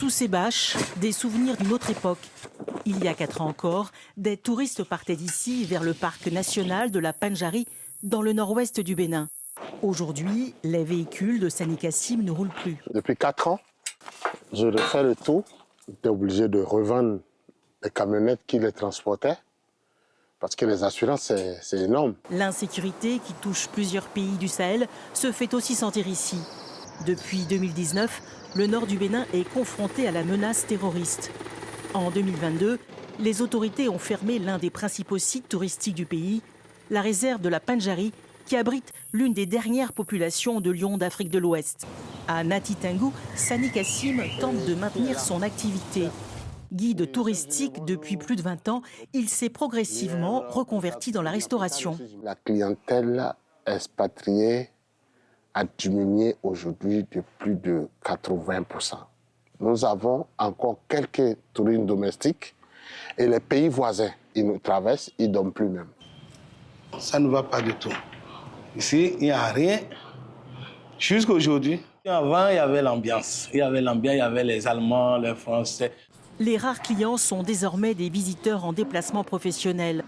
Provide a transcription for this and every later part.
Tous ces bâches, des souvenirs d'une autre époque. Il y a 4 ans encore, des touristes partaient d'ici vers le parc national de la Pandjari, dans le nord-ouest du Bénin. Aujourd'hui, les véhicules de Sani Kassim ne roulent plus. Depuis 4 ans, je refais le tour. J'étais obligé de revendre les camionnettes qui les transportaient parce que les assurances, c'est énorme. L'insécurité qui touche plusieurs pays du Sahel se fait aussi sentir ici. Depuis 2019, le nord du Bénin est confronté à la menace terroriste. En 2022, les autorités ont fermé l'un des principaux sites touristiques du pays, la réserve de la Pandjari, qui abrite l'une des dernières populations de lions d'Afrique de l'Ouest. À Nati Tengou, Sani Kassim tente de maintenir son activité. Guide touristique depuis plus de 20 ans, il s'est progressivement reconverti dans la restauration. La clientèle expatriée a diminué aujourd'hui de plus de 80%. Nous avons encore quelques touristes domestiques et les pays voisins, ils nous traversent, ils ne dorment plus même. Ça ne va pas du tout. Ici, il n'y a rien. Jusqu'à aujourd'hui, avant, il y avait l'ambiance. Il y avait les Allemands, les Français. Les rares clients sont désormais des visiteurs en déplacement professionnel.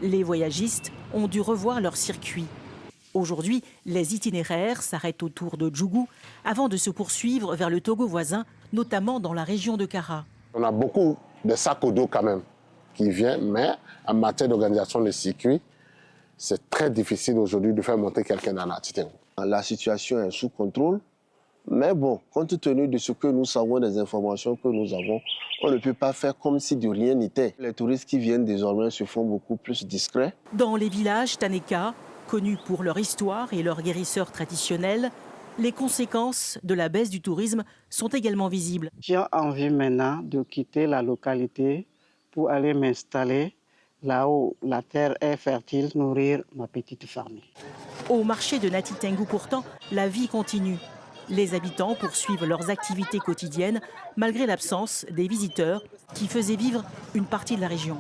Les voyagistes ont dû revoir leur circuit. Aujourd'hui, les itinéraires s'arrêtent autour de Djougou avant de se poursuivre vers le Togo voisin, notamment dans la région de Kara. On a beaucoup de sacs au dos quand même qui viennent, mais en matière d'organisation des circuits, c'est très difficile aujourd'hui de faire monter quelqu'un dans la Titengo. La situation est sous contrôle, mais bon, compte tenu de ce que nous savons, des informations que nous avons, on ne peut pas faire comme si de rien n'était. Les touristes qui viennent désormais se font beaucoup plus discrets. Dans les villages Taneka, connus pour leur histoire et leurs guérisseurs traditionnels, les conséquences de la baisse du tourisme sont également visibles. J'ai envie maintenant de quitter la localité pour aller m'installer là où la terre est fertile, nourrir ma petite famille. Au marché de Nati Tengou, pourtant, la vie continue. Les habitants poursuivent leurs activités quotidiennes malgré l'absence des visiteurs qui faisaient vivre une partie de la région.